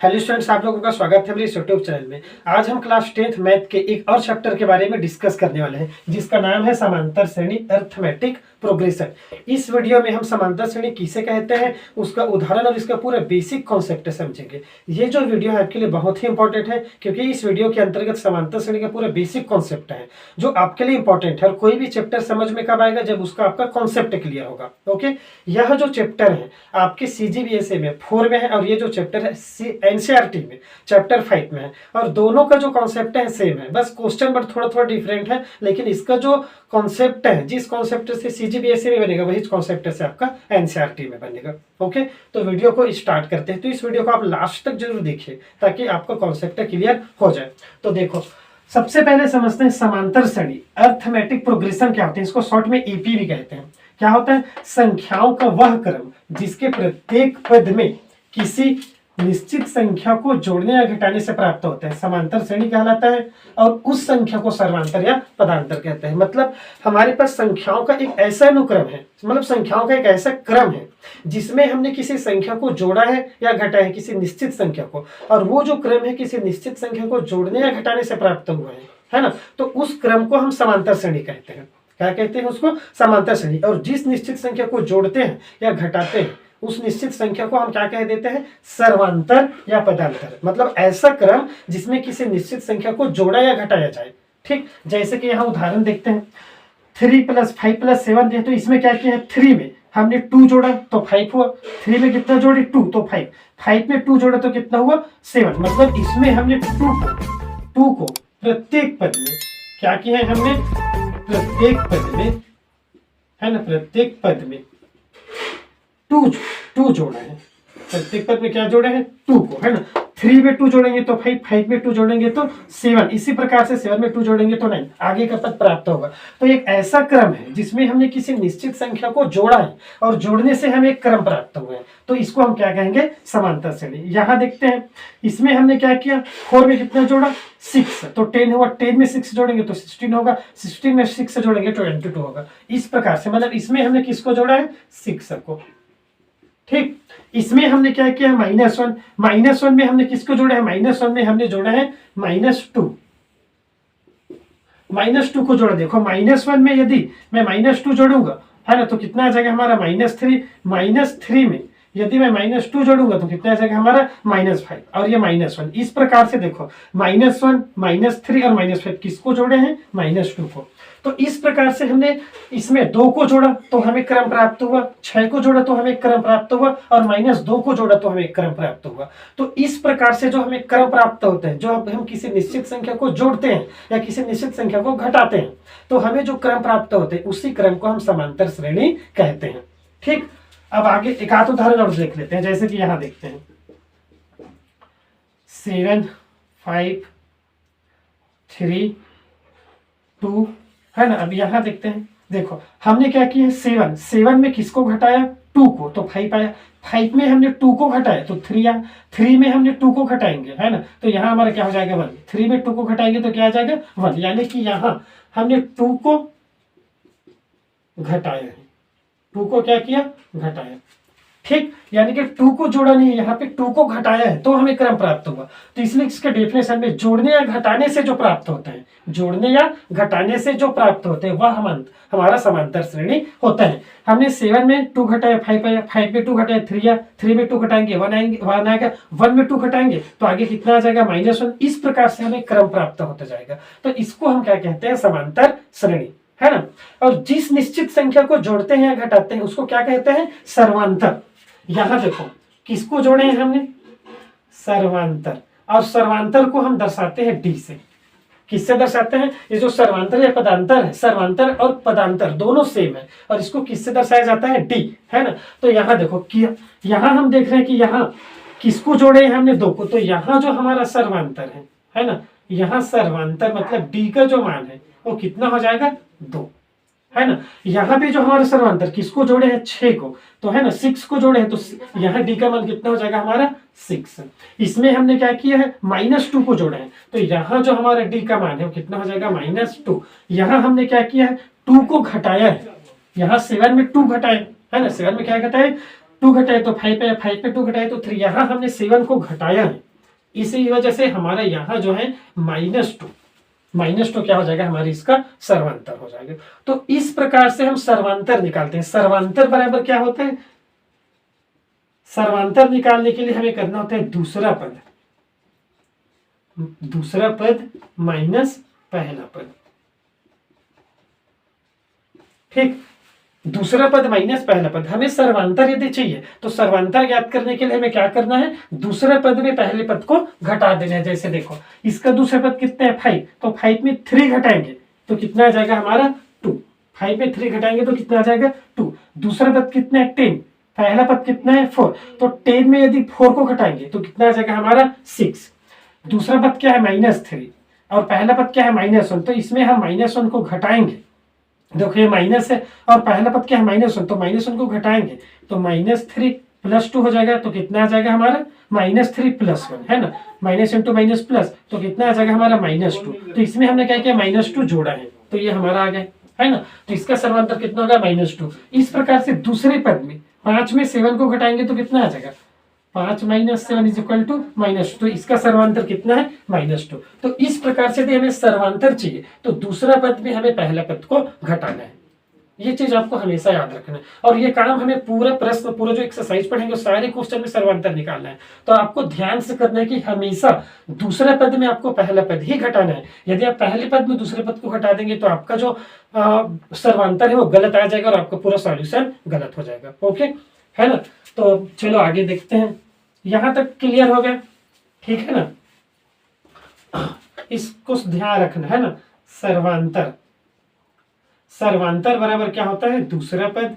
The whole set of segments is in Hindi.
हेलो स्टूडेंट्स, आप लोगों का स्वागत है मेरे इस यूट्यूब चैनल में। आज हम क्लास 10th मैथ के एक और चैप्टर के बारे में डिस्कस करने वाले हैं, जिसका नाम है समांतर श्रेणी अर्थमेटिक प्रोग्रेशन। इस वीडियो में हम समांतर श्रेणी किसे कहते हैं, उसका उदाहरण और इसका पूरा बेसिक कॉन्सेप्ट समझेंगे। ये जो वीडियो है आपके लिए बहुत ही इंपॉर्टेंट है, क्योंकि इस वीडियो के अंतर्गत समांतर श्रेणी का पूरा बेसिक कॉन्सेप्ट है जो आपके लिए इंपॉर्टेंट है। और कोई भी चैप्टर समझ में कब आएगा, जब उसका आपका कॉन्सेप्ट क्लियर होगा। ओके, यह जो चैप्टर है आपके CGBSA में 4 में है, और ये जो चैप्टर है NCERT में चैप्टर 5 में है, और दोनों का जो कॉन्सेप्ट है सेम है। बस क्वेश्चन बट थोड़ा थोड़ा डिफरेंट है, लेकिन इसका जो कॉन्सेप्ट है, जिस कॉन्सेप्ट से CGBSA में बनेगा वही कॉन्सेप्ट से आपका NCERT में बनेगा। ओके, तो वीडियो को स्टार्ट करते हैं। तो इस वीडियो को आप लास्ट तक जरूर देखिए ताकि आपका कॉन्सेप्ट क्लियर हो जाए। तो देखो, सबसे पहले समझते हैं समांतर श्रेणी अर्थमेटिक प्रोग्रेशन क्या होते हैं। इसको शॉर्ट में AP भी कहते हैं। क्या होता है? संख्याओं का वह क्रम जिसके प्रत्येक पद में किसी निश्चित संख्या को जोड़ने या घटाने से प्राप्त होता है, समांतर श्रेणी कहलाता है। और उस संख्या को सर्वांतर या पदांतर कहते हैं। मतलब हमारे पास संख्याओं का एक ऐसा अनुक्रम है, मतलब संख्याओं का एक ऐसा क्रम है जिसमें हमने किसी संख्या को जोड़ा है या घटाया है, किसी निश्चित संख्या को, और वो जो क्रम है किसी निश्चित संख्या को जोड़ने या घटाने से प्राप्त हुआ है ना। तो उस क्रम को हम समांतर श्रेणी कहते हैं। क्या कहते हैं उसको? समांतर श्रेणी। और जिस निश्चित संख्या को जोड़ते हैं या घटाते हैं उस निश्चित संख्या को हम क्या कह देते हैं? सर्वांतर या पदांतर। मतलब ऐसा क्रम जिसमें किसी निश्चित संख्या को जोड़ा या घटाया जाए। ठीक, जैसे कि यहाँ उदाहरण देखते हैं, 3 + 5 + 7 है। तो इसमें क्या किया है? 3 में हमने 2 जोड़ा तो 5 हुआ। 3 में कितना जोड़े? 2 तो 5। 5 में 2 जोड़ा तो कितना हुआ? 7। मतलब इसमें हमने 2 को प्रत्येक पद में क्या किया है? हमने प्रत्येक पद में, है ना, प्रत्येक पद में 2 जोड़ा है। प्रत्येक पद में क्या जोड़े हैं? 2 को, है ना। 3 में 2 जोड़ेंगे तो 5, 5 में 2 जोड़ेंगे तो 7, इसी प्रकार से 7 में 2 जोड़ेंगे तो 9, आगे का पद प्राप्त होगा। तो एक ऐसा क्रम है जिसमें हमने किसी निश्चित संख्या को जोड़ा है और जोड़ने से हमें एक क्रम प्राप्त हुआ है। तो इसको हम क्या कहेंगे? समांतर श्रेणी। यहाँ देखते हैं, इसमें हमने क्या किया? 4 में कितना जोड़ा? 6, तो 10 हुआ। 10 में 6 जोड़ेंगे तो 16 होगा। 16 में 6 जोड़ेंगे तो 22 होगा। इस प्रकार से, मतलब इसमें हमने किसको जोड़ा है? 6 को। ठीक, इसमें हमने क्या किया? -1। -1 में हमने किसको जोड़ा है? -1 में हमने जोड़ा है -2। -2 को जोड़ा। देखो, -1 में यदि मैं -2 जोड़ूंगा, है ना, तो कितना आ जाएगा हमारा? -3। -3 में यदि मैं -2 जोड़ूंगा तो कितना आ जाएगा हमारा? -5। और ये -1। इस प्रकार से देखो, -1, -3 और -5 किसको जोड़े हैं? -2 को। तो इस प्रकार से हमने इसमें 2 को जोड़ा तो हमें क्रम प्राप्त हुआ, 6 को जोड़ा तो हमें क्रम प्राप्त हुआ, और -2 को जोड़ा तो हमें क्रम प्राप्त हुआ। तो इस प्रकार से जो हमें क्रम प्राप्त होते हैं, जो हम किसी निश्चित संख्या को जोड़ते हैं या किसी निश्चित संख्या को घटाते हैं, तो हमें जो क्रम प्राप्त होते हैं उसी क्रम को हम समांतर श्रेणी कहते हैं। ठीक, अब आगे एक आध उदाहरण और देख लेते हैं। जैसे कि यहाँ देखते हैं 7, 5, 3, 2, है ना। अब यहाँ देखते हैं, देखो हमने क्या किया? 7 में किसको घटाया? 2 को, तो 5 आया। 5 में हमने 2 को घटाया तो 3 आया। 3 में हमने 2 को घटाएंगे, है ना, तो यहाँ हमारा क्या हो जाएगा? 1। 3 में 2 को घटाएंगे तो क्या आ जाएगा? 1। यानी कि यहाँ हमने 2 को घटाया है। 2 को क्या किया? घटाया। ठीक, यानी कि 2 को जोड़ा नहीं है, यहाँ पे 2 को घटाया है तो हमें क्रम प्राप्त होगा। तो इसलिए इसके डेफिनेशन में जोड़ने या घटाने से जो प्राप्त होता है, जोड़ने या घटाने से जो प्राप्त होते हैं वह हमारा समांतर श्रेणी होता है। हमने 7 में 2 घटाया 5 आया, 5 में 2 घटाया 3 आया, 3 में 2 घटाएंगे 1 आएगा, 1 में 2 घटाएंगे तो आगे कितना आ जाएगा? -1। इस प्रकार से हमें क्रम प्राप्त होता जाएगा। तो इसको हम क्या कहते हैं? समांतर श्रेणी, है ना। और जिस निश्चित संख्या को जोड़ते हैं या घटाते हैं उसको क्या कहते हैं? सर्वांतर। यहां देखो, किसको जोड़े हैं हमने? सर्वांतर। और सर्वांतर को हम दर्शाते हैं D से। किससे दर्शाते हैं? ये जो सर्वांतर या पदांतर है, सर्वांतर और पदांतर दोनों सेम है, और इसको किससे दर्शाया जाता है? D, है ना। तो यहाँ देखो कि यहाँ हम देख रहे हैं कि यहाँ किसको जोड़े हैं हमने? 2 को, तो यहाँ जो हमारा सर्वांतर है ना, यहाँ सर्वांतर मतलब D का जो मान है वो कितना हो जाएगा? 2, है ना। यहाँ पे जो हमारा सर्वांतर किसको जोड़े हैं? 6 को, तो है ना 6 को जोड़े हैं तो यहाँ D का मान कितना हो जाएगा हमारा? 6। इसमें हमने क्या किया है? -2 को जोड़ा है तो यहाँ जो हमारा D का मान है वो कितना हो जाएगा? -2। यहाँ हमने क्या किया है? 2 को घटाया है। यहाँ 7 में 2 घटाए, है ना, 7 में क्या घटाए? 2 घटाए तो 5 आया, 5 में 2 घटाए तो 3। यहाँ हमने 7 को घटाया है इसी वजह से हमारा यहाँ जो है -2 क्या हो जाएगा, हमारी इसका सर्वांतर हो जाएगा। तो इस प्रकार से हम सर्वांतर निकालते हैं। सर्वांतर बराबर क्या होता है, सर्वांतर निकालने के लिए हमें करना होता है दूसरा पद माइनस पहला पद। ठीक, दूसरा पद माइनस पहला पद। हमें सर्वांतर यदि चाहिए तो सर्वांतर ज्ञात करने के लिए हमें क्या करना है, दूसरे पद में पहले पद को घटा देना है। जैसे देखो इसका दूसरा पद कितना है 5, तो 5 में 3 घटाएंगे तो कितना आ जाएगा हमारा 2। 5 में 3 घटाएंगे तो कितना आ जाएगा 2। दूसरा पद कितना है 10, पहला पद कितना है 4, तो 10 में यदि 4 को घटाएंगे तो कितना आ जाएगा हमारा 6। दूसरा पद क्या है -3 और पहला पद क्या है -1, तो इसमें हम -1 को घटाएंगे। देखो ये माइनस है और पहला पद क्या है -1, तो -1 को घटाएंगे तो -3 + 2 हो जाएगा, तो कितना आ जाएगा हमारा -3 + 1, है ना, माइनस इंटू माइनस प्लस, तो कितना आ जाएगा हमारा -2। तो इसमें हमने क्या किया, -2 जोड़ा है, तो ये हमारा आ गया, है ना। तो इसका सर्वांतर कितना होगा -2। इस प्रकार से दूसरे पद में 5 में 7 को घटाएंगे तो कितना आ जाएगा 5 - 7 = -2, तो इसका सर्वांतर कितना है -2। तो इस प्रकार से यदि हमें सर्वांतर चाहिए तो दूसरा पद में हमें पहला पद को घटाना है। ये चीज आपको हमेशा याद रखना है। और ये काम हमें पूरा प्रश्न, पूरा जो एक्सरसाइज पढ़ेंगे सारे क्वेश्चन में सर्वांतर निकालना है। तो आपको ध्यान से करना है कि हमेशा दूसरे पद में आपको पहला पद ही घटाना है। यदि आप पहले पद में दूसरे पद को घटा देंगे तो आपका जो सर्वांतर है वो गलत आ जाएगा और आपका पूरा सॉल्यूशन गलत हो जाएगा। ओके, है ना। तो चलो आगे देखते हैं। यहां तक क्लियर हो गया, ठीक है ना। इसको ध्यान रखना है ना। सर्वांतर बराबर क्या होता है, दूसरा पद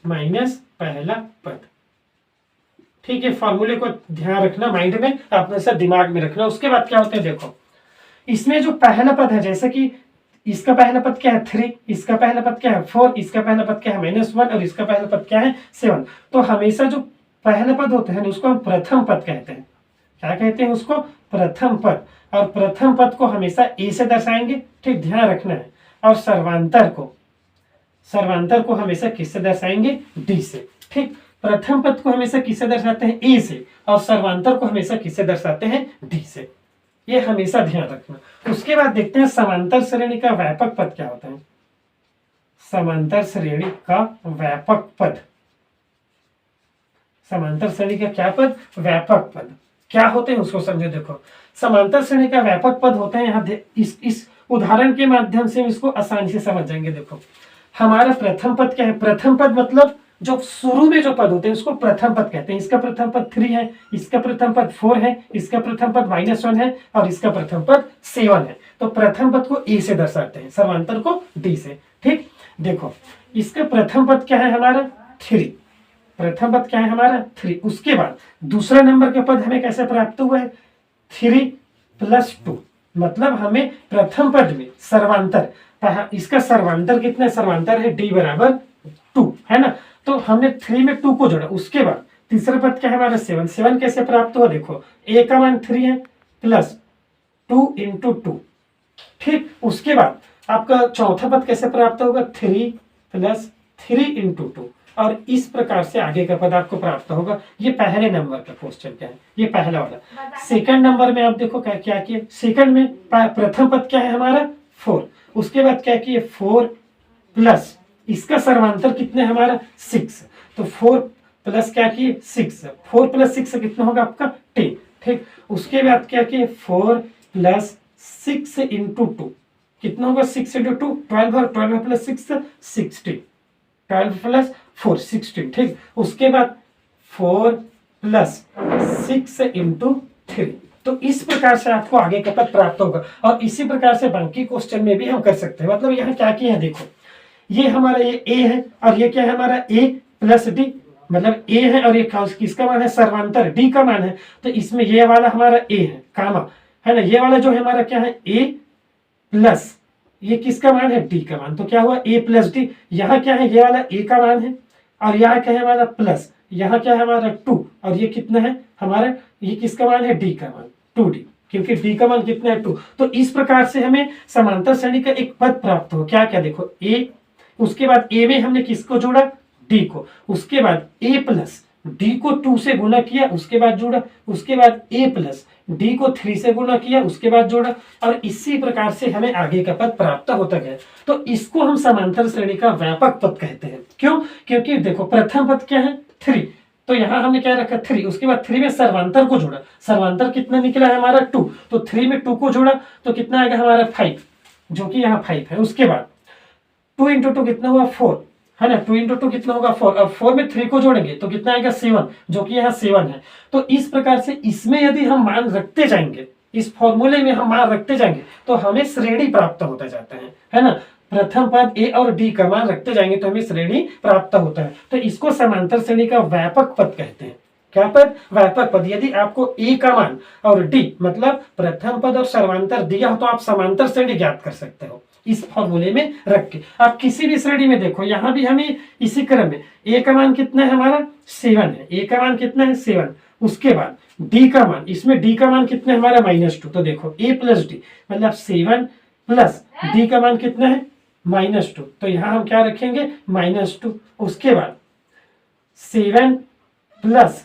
माइनस पहला पद। ठीक है, फॉर्मूले को ध्यान रखना, माइंड में अपने साथ दिमाग में रखना। उसके बाद क्या होता है, देखो इसमें जो पहला पद है, जैसे कि इसका पहला पद क्या है 3, इसका पहला पद क्या है 4, इसका पहला पद क्या है -1 और इसका पहला पद क्या है 7। तो हमेशा जो पहला पद होते हैं उसको हम प्रथम पद कहते हैं। क्या कहते हैं उसको, प्रथम पद। और प्रथम पद को हमेशा ए से दर्शाएंगे, ठीक, ध्यान रखना है। और सर्वांतर को हमेशा किससे दर्शाएंगे, डी से। ठीक, प्रथम पद को हमेशा किससे दर्शाते हैं, ए से, और सर्वांतर को हमेशा किससे दर्शाते हैं, डी से। ये हमेशा ध्यान रखना। उसके बाद देखते हैं समांतर श्रेणी का व्यापक पद क्या होता है। समांतर श्रेणी का व्यापक पद, समांतर श्रेणी का क्या पद, व्यापक पद क्या होते हैं उसको समझो। देखो समांतर श्रेणी का व्यापक पद होते हैं, यहाँ इस उदाहरण के माध्यम से इसको आसानी से समझ जाएंगे। देखो हमारा प्रथम पद क्या है, प्रथम पद मतलब जो शुरू में जो पद होते हैं उसको प्रथम पद कहते हैं। इसका प्रथम पद 3 है, इसका प्रथम पद 4 है, इसका प्रथम पद -1 है और इसका प्रथम पद 7 है। तो प्रथम पद को ए से दर्शाते हैं, सर्वांतर को डी से। ठीक, देखो इसका प्रथम पद क्या है हमारा 3, प्रथम पद क्या है हमारा 3। उसके बाद दूसरा नंबर का पद हमें कैसे प्राप्त हुआ है 3 + 2, मतलब हमें प्रथम पद में सर्वांतर, इसका सर्वांतर कितना है, सर्वांतर है d = 2, है ना। तो हमने 3 में 2 को जोड़ा। उसके बाद तीसरा पद क्या है हमारा 7 कैसे प्राप्त हुआ, देखो a का मान 3 है प्लस 2 × 2। ठीक, उसके बाद आपका चौथा पद कैसे प्राप्त होगा 3 + 3 × 2, और इस प्रकार से आगे का पद आपको प्राप्त होगा। ये पहले नंबर का क्वेश्चन क्या है, ये पहला वाला। सेकंड नंबर में आप देखो क्या किए, सेकंड में प्रथम पद क्या है हमारा 4, उसके बाद क्या किए 4 प्लस इसका सर्वांतर कितने हमारा 6, तो 4 प्लस क्या किए 6, 4 + 6 कितना होगा आपका 10। ठीक, उसके बाद क्या किए 4 + 6 × 2 कितना होगा 6 × 2 12 और 12 + 6 16, 12 + 4 16। ठीक, उसके बाद 4 + 6 × 3। तो इस प्रकार से आपको आगे का पद प्राप्त होगा। और इसी प्रकार से बाकी क्वेश्चन में भी हम कर सकते हैं। मतलब यहाँ क्या किया है, देखो ये हमारा ये a है और ये क्या है हमारा a + d, मतलब a है और ये किसका मान है, सर्वांतर d का मान है। तो इसमें ये वाला हमारा a है कामा, है ना। ये वाला जो है हमारा क्या है a प्लस ये किसका मान है, d का मान। तो क्या हुआ a + d। यहाँ क्या है, ये वाला a का मान है और यहाँ क्या है हमारा प्लस, यहाँ क्या है हमारा 2 और ये कितना है हमारा, ये किसका मान है, d का मान 2d, क्योंकि d का मान कितना है 2। तो इस प्रकार से हमें समांतर श्रेणी का एक पद प्राप्त हो। क्या क्या, देखो a, उसके बाद a में हमने किसको जोड़ा, d को, उसके बाद a प्लस डी को 2 से गुना किया उसके बाद जोड़ा, उसके बाद ए प्लस डी को 3 से गुना किया उसके बाद जोड़ा, और इसी प्रकार से हमें आगे का पद प्राप्त होता गया। तो इसको हम समांतर श्रेणी का व्यापक पद कहते हैं। क्यों? क्योंकि देखो प्रथम पद क्या है 3, तो यहां हमने क्या रखा 3, उसके बाद 3 में सर्वांतर को जोड़ा, सर्वांतर कितना निकला है हमारा 2, तो 3 में 2 को जोड़ा तो कितना आएगा हमारा 5, जो कि यहाँ 5 है। उसके बाद 2 इंटू 2 कितना हुआ 4, है ना, 2 इंटू 2 कितना होगा 4, अब 4 में 3 को जोड़ेंगे तो कितना आएगा 7, जो कि यहाँ 7 है। तो इस प्रकार से इसमें यदि हम मान रखते जाएंगे, इस फॉर्मूले में हम मान रखते जाएंगे तो हमें श्रेणी प्राप्त होता जाता है ना। प्रथम पद ए और डी का मान रखते जाएंगे तो हमें श्रेणी प्राप्त होता है। तो इसको समांतर श्रेणी का व्यापक पद कहते हैं। क्या पद? व्यापक पद। यदि आपको ए का मान और डी मतलब प्रथम पद और सर्वांतर दिया हो तो आप समांतर श्रेणी ज्ञात कर सकते हो इस फॉर्मूले में रख के। आप किसी भी श्रेणी में देखो, यहां भी हमें इसी क्रम में ए का मान कितना है हमारा 7 है, ए का मान कितना है 7, उसके बाद डी का मान, इसमें डी का मान कितना है हमारा -2, तो देखो ए प्लस डी मतलब 7 प्लस डी का मान कितना है -2, तो यहां हम क्या रखेंगे -2, उसके बाद 7 प्लस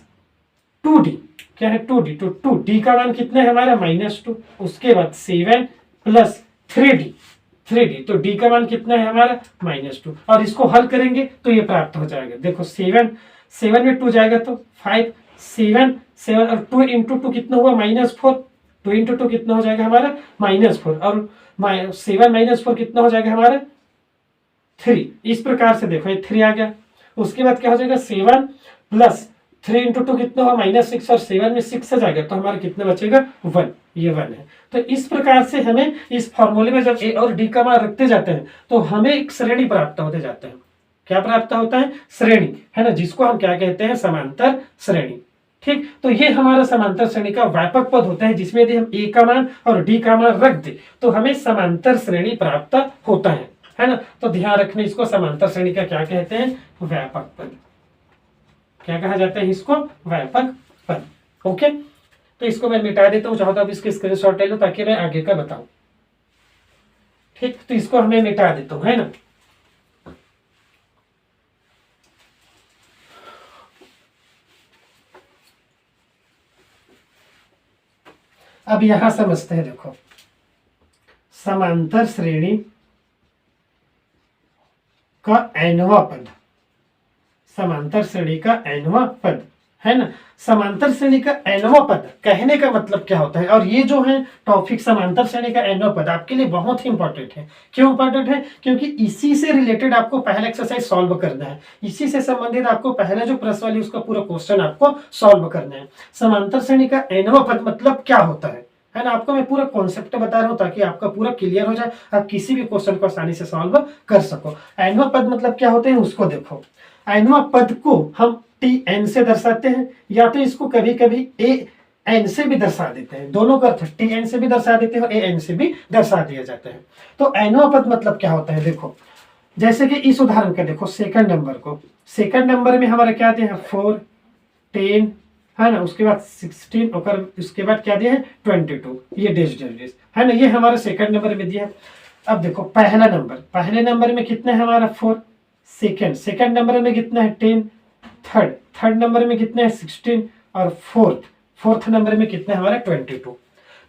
2d क्या है 2d, तो 2d का मान कितना है हमारा -2, उसके बाद 7 प्लस 3d, तो d का मान कितना है हमारा -2, और इसको हल करेंगे तो ये प्राप्त हो जाएगा। देखो 7 में 2 जाएगा तो 5, 7 और 2 इंटू 2 कितना हुआ -4, 2 इंटू 2 कितना हो जाएगा हमारा -4, और 7 - 4 कितना हो जाएगा हमारा 3। इस प्रकार से देखो ये 3 आ गया, उसके बाद क्या हो जाएगा 7 प्लस 3 इंटू 2 कितना हुआ -6, और 7 में 6 से जाएगा तो हमारा कितना बचेगा 1, ये 1 है। तो इस प्रकार से हमें इस फॉर्मूले में जब ए और डी का मान रखते जाते हैं तो हमें एक श्रेणी प्राप्त होते जाते हैं। क्या प्राप्त होता है? श्रेणी, है ना, जिसको हम क्या कहते हैं समांतर श्रेणी। ठीक, तो ये हमारा समांतर श्रेणी का व्यापक पद होता है जिसमें यदि हम ए का मान और डी का मान रख दे तो हमें समांतर श्रेणी प्राप्त होता है ना। तो ध्यान रखना, इसको समांतर श्रेणी का क्या कहते हैं? व्यापक पद। क्या कहा जाता है इसको? व्यापक पद। ओके, तो इसको मैं मिटा देता हूं, चाहो तो आप इसके स्क्रीनशॉट ले लो ताकि मैं आगे का बताऊं। ठीक, तो इसको हमें मिटा देता हूं, है ना। अब यहां समझते हैं, देखो समांतर श्रेणी का nवां पद, समांतर श्रेणी का nवां पद, है ना। समांतर श्रेणी का nवां पद कहने का मतलब क्या होता है? और ये जो है टॉपिक समांतर श्रेणी का nवां पद आपके लिए बहुत ही इंपॉर्टेंट है। क्यों इंपॉर्टेंट है? क्योंकि इसी से रिलेटेड आपको पहला एक्सरसाइज सॉल्व करना है, इसी से संबंधित आपको पहला जो प्रश्न वाली उसका पूरा क्वेश्चन आपको सॉल्व करना है। समांतर श्रेणी का nवां पद मतलब क्या होता है ना। आपको मैं पूरा कॉन्सेप्ट बता रहा हूं ताकि आपका पूरा क्लियर हो जाए, आप किसी भी क्वेश्चन को आसानी से सॉल्व कर सको। nवां पद मतलब क्या होते हैं उसको देखो। nवां पद को हम tn से दर्शाते हैं, या तो इसको कभी कभी an से भी दर्शा देते हैं। दोनों का अर्थ tn से भी दर्शा देते हैं और an से भी दर्शा दिया जाता है। तो nवां पद मतलब क्या होता है? देखो जैसे कि इस उदाहरण का देखो, सेकंड नंबर को, सेकंड नंबर में हमारा क्या दिया है 4, 10, है ना, उसके बाद 16 और उसके बाद क्या दिया है 22, ये डेज है ना, ये हमारा सेकंड नंबर में दिया है। अब देखो पहला नंबर, पहले नंबर में कितना है हमारा 4, सेकंड नंबर में कितना है 10, थर्ड नंबर में कितना है 16, और फोर्थ नंबर में कितना है हमारा 22।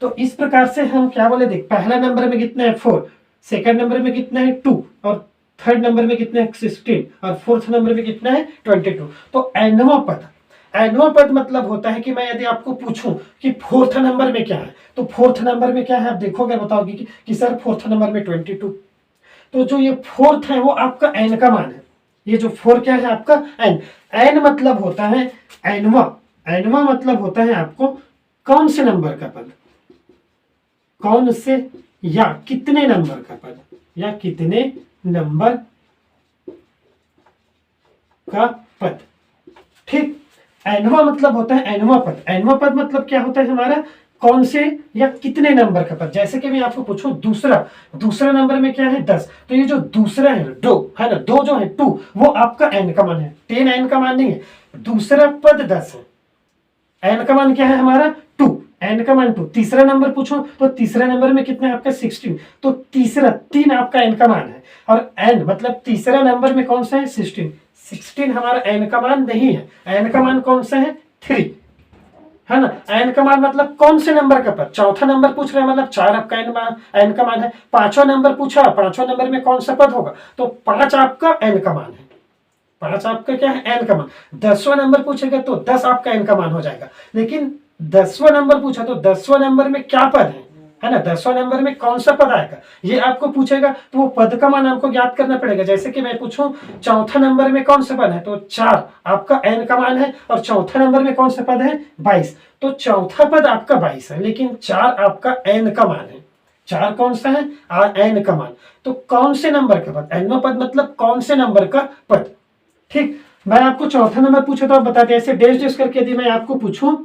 तो इस प्रकार से हम क्या बोले, देख पहला नंबर में कितना है 4, सेकंड नंबर में कितना है 2, और थर्ड नंबर में कितना है 16, और फोर्थ नंबर में कितना है 22। तो nवां पद मतलब होता है कि मैं यदि आपको पूछूं कि फोर्थ नंबर में क्या है, तो फोर्थ नंबर में क्या है आप देखोगे, बताओगे कि सर फोर्थ नंबर में 22। तो जो ये फोर्थ है वो आपका n का मान है। ये जो 4 क्या है आपका n मतलब होता है nवां मतलब होता है आपको कौन से नंबर का पद, कौन से या कितने नंबर का पद, या कितने नंबर का पद। ठीक, nवां मतलब होता है nवां पद मतलब क्या होता है हमारा कौन से या कितने नंबर का पद। जैसे कि मैं आपको पूछूं दूसरा नंबर में क्या है 10, तो ये जो दूसरा है 2 है ना, 2 जो है 2 वो आपका n का मान है, 10 n का मान नहीं है, दूसरा पद 10 है, n का मान क्या है हमारा 2, n का मान 2। तीसरा नंबर पूछो तो तीसरा नंबर में कितना है आपका 16, तो तीसरा 3 आपका n का मान है, और n मतलब तीसरा नंबर में कौन सा है 16, 16 हमारा n का मान नहीं है। n का मान कौन सा है? 3, है ना। n का मान मतलब कौन से नंबर का पद? चौथा नंबर पूछ रहे हैं, मतलब 4 आपका n का मान है। पांचवा नंबर पूछा, पांचवा नंबर में कौन सा पद होगा? तो 5 आपका n का मान है। 5 आपका क्या है? n का मान। 10वां नंबर पूछेगा तो 10 आपका n का मान हो जाएगा। लेकिन 10वां नंबर पूछा तो 10वां नंबर में क्या पद है ना, 10वां नंबर में कौन सा पद आएगा ये आपको पूछेगा, तो वो पद का मान आपको ज्ञात करना पड़ेगा। जैसे कि मैं पूछूं चौथा नंबर में कौन सा पद है, तो 4 आपका n का मान है, और चौथा नंबर में कौन सा पद है? 22, तो चौथा पद आपका 22 है, लेकिन 4 आपका n का मान है। 4 कौन सा है? n का मान। तो कौन से नंबर का पद? nवां पद मतलब कौन से नंबर का पद। ठीक, मैं आपको चौथा नंबर पूछा तो आप बताते, ऐसे डैश डैश करके यदि मैं आपको पूछूं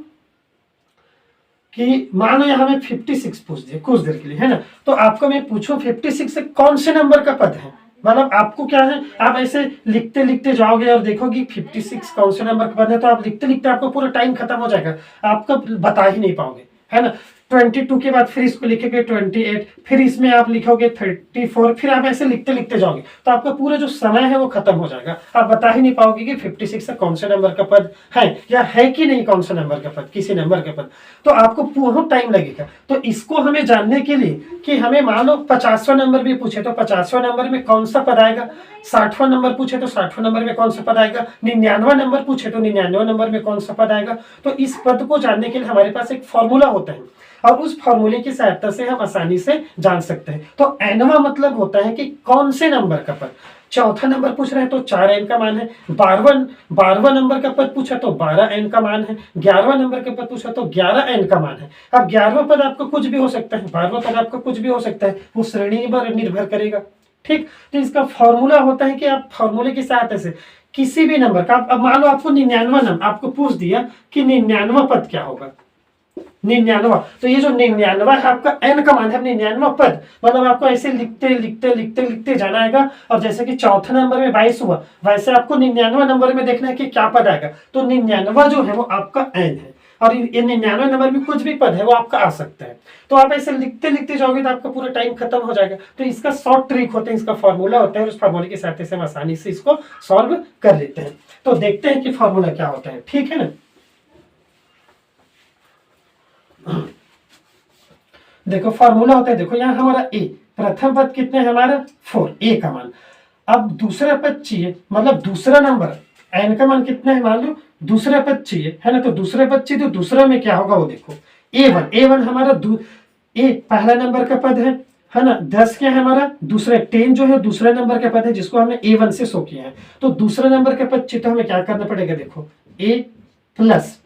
कि मान लो यहाँ में 56 पूछ दिए कुछ देर के लिए, है ना, तो आपको मैं पूछूं 56 से कौन से नंबर का पद है, मतलब आपको क्या है, आप ऐसे लिखते लिखते जाओगे और देखोगे 56 कौन से नंबर का पद है, तो आप लिखते लिखते आपको पूरा टाइम खत्म हो जाएगा, आपको बता ही नहीं पाओगे, है ना। 22 के बाद फिर इसको लिखोगे 28, फिर इसमें आप लिखोगे 34, फिर आप ऐसे लिखते लिखते जाओगे तो आपका पूरा जो समय है वो खत्म हो जाएगा, आप बता ही नहीं पाओगे कि 56 से कौन से नंबर का पद है या है कि नहीं कौन सा नंबर का पद, किसी नंबर का पद, तो आपको बहुत टाइम लगेगा। तो इसको हमें जानने के लिए कि हमें मान लो 50वां नंबर भी पूछे तो 50वां नंबर में कौन सा पद आएगा, 60वां नंबर पूछे तो 60वां नंबर में कौन सा पद आएगा, 99वां नंबर पूछे तो 99वां नंबर में कौन सा पद आएगा। तो इस पद को जानने के लिए हमारे पास एक फॉर्मूला होता है, और उस फॉर्मूले की सहायता से हम आसानी से जान सकते हैं। तो एनवा मतलब होता है कि कौन से नंबर का पद। चौथा नंबर पूछ रहे हैं तो 4n का मान है, 12वां नंबर का पद पूछा तो 12n का मान है, 11वां नंबर का पद पूछा तो 11n का मान है। अब 11वां पद आपको कुछ भी हो सकता है, 12वां पद आपको कुछ भी हो सकता है, वो श्रेणी पर निर्भर करेगा। ठीक, तो इसका फॉर्मूला होता है कि आप फॉर्मूले की सहायता से किसी भी नंबर का, अब मान लो आपको 99वां नंबर आपको पूछ दिया कि 99वां पद क्या होगा, 99वां, तो ये जो 99वां है आपका n का मान है, 99वां पद, मतलब आपको ऐसे लिखते लिखते लिखते लिखते जाना आएगा। और जैसे कि चौथा नंबर में 22 हुआ, वैसे आपको 99वां नंबर में देखना है कि क्या पद आएगा, तो 99वां जो है वो आपका n है, और ये 99वें नंबर में कुछ भी पद है वो आपका आ सकता है। तो आप ऐसे लिखते लिखते जाओगे तो आपका पूरा टाइम खत्म हो जाएगा। तो इसका शॉर्ट ट्रिक होता है, इसका फॉर्मूला होता है, और उस फॉर्मूले के साथ से हम आसानी से इसको सॉल्व कर लेते हैं। तो देखते हैं कि फॉर्मूला क्या होता है, ठीक है ना। देखो फॉर्मूला होता है, देखो यहाँ हमारा ए, प्रथम पद कितने है हमारा 4, ए का मान। अब दूसरा पद चाहिए, मतलब दूसरा नंबर एन का मान कितना है, मान लो दूसरा पद चाहिए, है ना, तो दूसरा पद चाहिए तो दूसरा में क्या होगा वो देखो, ए1 हमारा ए पहला नंबर का पद है ना। 10 क्या है हमारा दूसरा, 10 जो है दूसरा नंबर का पद है जिसको हमने ए1 से शो किया है। तो दूसरा नंबर का पद चाहिए तो हमें क्या करना पड़ेगा, देखो ए प्लस,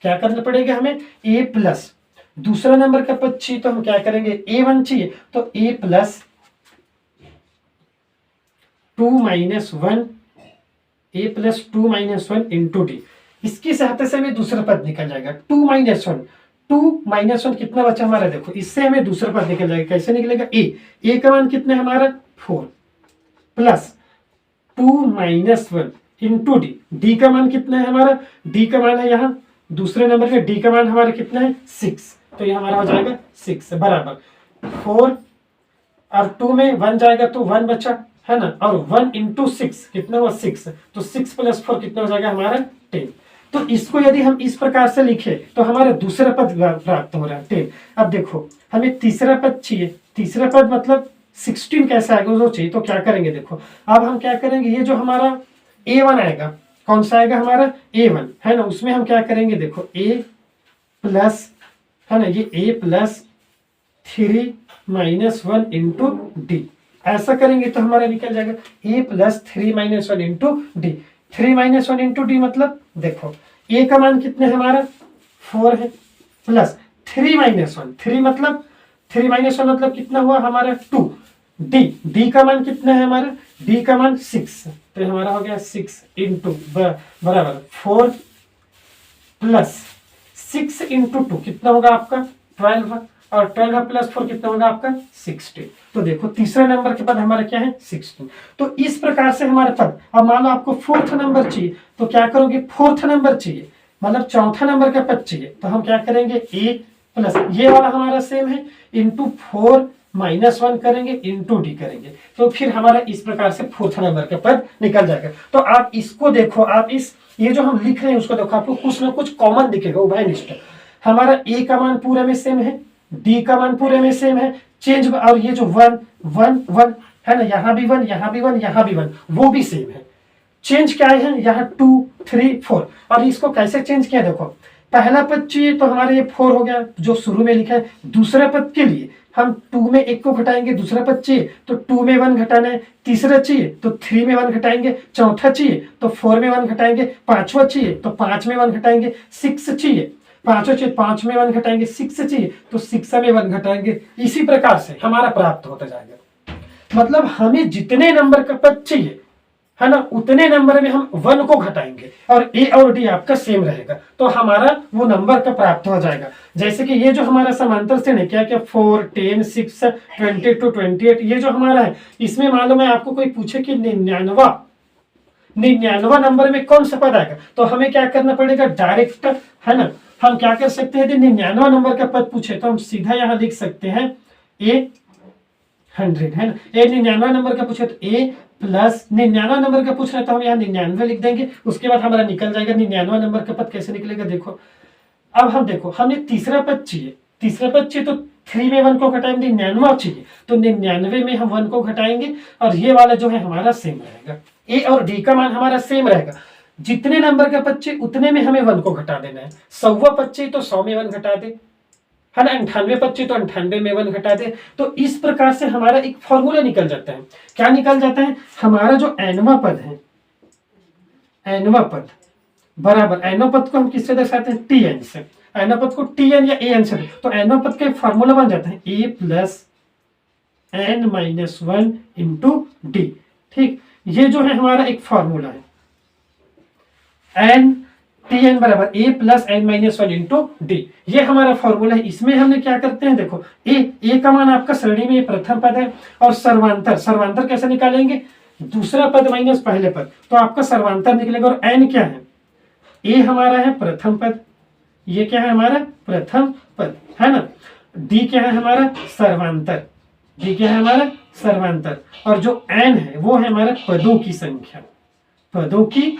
क्या करना पड़ेगा हमें, ए प्लस। दूसरा नंबर का पद चाहिए तो हम क्या करेंगे, ए1 चाहिए तो ए प्लस 2 - 1, ए प्लस 2 - 1 इंटू डी। इसकी सहायता से हमें दूसरा पद निकल जाएगा, 2 - 1, 2 - 1 कितना बचा हमारा, देखो इससे हमें दूसरा पद निकल जाएगा। कैसे निकलेगा, ए का मान कितना है हमारा 4 प्लस 2 - 1 इंटू डी। डी का मान कितना है हमारा, डी का मान है यहाँ दूसरे नंबर में, डी का मान हमारा कितना है 6, तो ये हमारा हो जाएगा 6 बराबर 4, और 2 में 1 जाएगा तो 1 बचा, है ना, और 1 इंटू 6 कितना हुआ 6, तो 6 + 4 कितना हो जाएगा हमारा 10। तो इसको यदि हम इस प्रकार से लिखे तो हमारा दूसरा पद प्राप्त हो रहा है 10। अब देखो हमें तीसरा पद चाहिए, तीसरा पद मतलब 16 कैसे आएगा वो चाहिए, तो क्या करेंगे, देखो अब हम क्या करेंगे, ये जो हमारा a1 आएगा, कौन सा आएगा हमारा a1, है ना, उसमें हम क्या करेंगे, देखो a प्लस, है ना, ये a प्लस 3 - 1 इंटू डी, ऐसा करेंगे तो हमारा निकल जाएगा a plus 3 - 1 into D. 3 - 1 into D मतलब देखो a का मान कितने है हमारा 4 है, प्लस 3 - 1, 3 मतलब 3 - 1 मतलब कितना हुआ हमारा 2, डी का मान कितना है हमारा, डी का मान 6, तो हमारा हो गया 6 इंटू बराबर 4 प्लस 6 इंटू 2 कितना होगा आपका 12, और 12 प्लस 4 कितना होगा आपका 16। तो देखो तीसरा नंबर के पद हमारा क्या है 16। तो इस प्रकार से हमारे पद, अब मान लो आपको 4th नंबर चाहिए तो क्या करोगे, 4th नंबर चाहिए मतलब चौथा नंबर का पद चाहिए, तो हम क्या करेंगे a प्लस, ये वाला हमारा सेम है, इंटू 4 -1 करेंगे इंटू डी करेंगे, तो फिर हमारा इस प्रकार से फोर्थ नंबर का पद निकल जाएगा। तो आप इसको देखो, आप इस ये जो हम लिख रहे हैं उसको देखो, आपको कुछ ना कुछ कॉमन दिखेगा उभयनिष्ठ। हमारा ए का मान पूरे में सेम है, डी का मान पूरे में सेम है, चेंज और ये जो 1 1 1 है ना, यहाँ भी 1 यहाँ भी 1 यहाँ भी 1 वो भी सेम है। चेंज क्या है यहाँ 2 3 4, और इसको कैसे चेंज किया देखो, पहला पद चाहिए तो हमारे ये 4 हो गया जो शुरू में लिखा है। दूसरे पद के लिए हम 2 में 1 को घटाएंगे, दूसरा पद चाहिए तो 2 में 1 घटाना है, तीसरा चाहिए तो 3 में 1 घटाएंगे, चौथा चाहिए तो 4 में 1 घटाएंगे, पांचवा चाहिए तो 5 में 1 घटाएंगे, 6 चाहिए पांचवा चाहिए 5 में 1 घटाएंगे, 6 चाहिए तो 6 में 1 घटाएंगे। इसी प्रकार से हमारा प्राप्त होता जाएगा। मतलब हमें जितने नंबर का पद चाहिए है ना, उतने नंबर में हम 1 को घटाएंगे और ए और डी आपका सेम रहेगा, तो हमारा वो नंबर का प्राप्त हो जाएगा। जैसे कि ये जो हमारा समांतर श्रेणी क्या क्या 4 10 6 22 28 ये जो हमारा है, इसमें मालूम है आपको कोई पूछे कि 99 नंबर में कौन सा पद आएगा, तो हमें क्या करना पड़ेगा डायरेक्ट, है ना। हम क्या कर सकते हैं, 99 नंबर का पद पूछे तो हम सीधा यहाँ लिख सकते हैं ए 100 है ना। ए 99 नंबर का पूछे तो ए प्लस 99 नंबर का पूछ रहे तो हम यहाँ 99 लिख देंगे, उसके बाद हमारा निकल जाएगा 99 नंबर का पद। कैसे निकलेगा देखो, अब हम देखो हमें तीसरा पद चाहिए, तो 3 में 1 को घटाएंगे, 99 चाहिए तो 99 में हम 1 को घटाएंगे और ये वाला जो है हमारा सेम रहेगा। ए और डी का मान हमारा सेम रहेगा, जितने नंबर का पद चाहिए उतने में हमें 1 को घटा देना है। 100 पद चाहिए तो 100 में 1 घटा दे, है ना। 98 पद चाहिए तो 98 में 1 घटा दे। तो इस प्रकार से हमारा एक फॉर्मूला निकल जाता है। क्या निकल जाता है, हमारा जो एनवा पद है, एनवा पद बराबर, एनवा पद को हम किससे दर्शाते हैं, टी एन से। एनवा पद को टी एन या ए एन से, तो एनवा पद का फॉर्मूला बन जाता है A plus N minus 1 into D. ठीक, ये जो है हमारा एक फॉर्मूला है, एन टी एन बराबर A plus N minus 1 into D, ये हमारा फॉर्मूला है। इसमें हमने क्या करते हैं देखो, ए का मान आपका श्रेणी में प्रथम पद है, और सर्वांतर कैसे निकालेंगे, दूसरा पद माइनस पहले पद, तो आपका सर्वांतर निकलेगा। और एन क्या है, ए हमारा है प्रथम पद, ये क्या है हमारा प्रथम पद, है ना। डी क्या है हमारा सर्वांतर, डी क्या है हमारा सर्वांतर, और जो एन है वो है हमारा पदों की संख्या, पदों की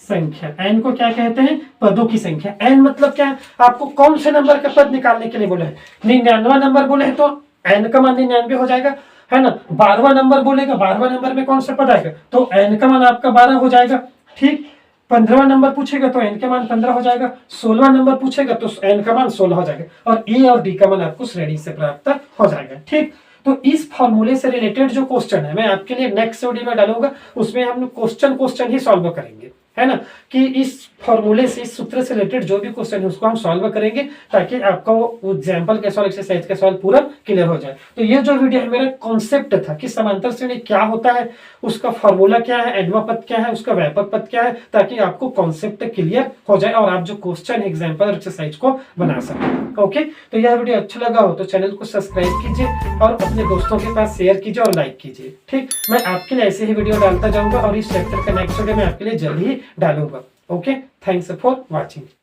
संख्या। एन को क्या कहते हैं, पदों की संख्या। एन मतलब क्या है, आपको कौन से नंबर का पद निकालने के लिए बोला है, 99 नंबर बोले तो एन का मान 99 हो जाएगा, है ना। 12वां नंबर बोलेगा, 12वां नंबर में कौन सा पद आएगा, तो एन का मान आपका 12 हो जाएगा। ठीक, 15वां नंबर पूछेगा तो एन का मान 15 हो जाएगा, 16वां नंबर पूछेगा तो एन का मान 16 हो जाएगा, और ए और डी का मान आपको श्रेणी से प्राप्त हो जाएगा। ठीक, तो इस फॉर्मूले से रिलेटेड जो क्वेश्चन है मैं आपके लिए नेक्स्ट वीडियो में डालूंगा, उसमें हम क्वेश्चन ही सॉल्व करेंगे, है ना। कि इस फॉर्मूले से, इस सूत्र से रिलेटेड जो भी क्वेश्चन है उसको हम सॉल्व करेंगे, ताकि आपका वो एग्जाम्पल का सॉल्व, एक्सरसाइज का सॉल्व पूरा क्लियर हो जाए। तो ये जो वीडियो है मेरा कॉन्सेप्ट था कि समांतर श्रेणी क्या होता है, उसका फॉर्मूला क्या है, एडवा पद क्या है, उसका व्यापक पद क्या है, ताकि आपको कॉन्सेप्ट क्लियर हो जाए और आप जो क्वेश्चन एग्जाम्पल और एक्सरसाइज को बना सकें। ओके, तो यह वीडियो अच्छा लगा हो तो चैनल को सब्सक्राइब कीजिए और अपने दोस्तों के पास शेयर कीजिए और लाइक कीजिए। ठीक, मैं आपके लिए ऐसे ही वीडियो डालता जाऊंगा और इस चैप्टर का नेक्स्ट वीडियो मैं आपके लिए जल्द ही डालूंगा। Okay, thanks for watching.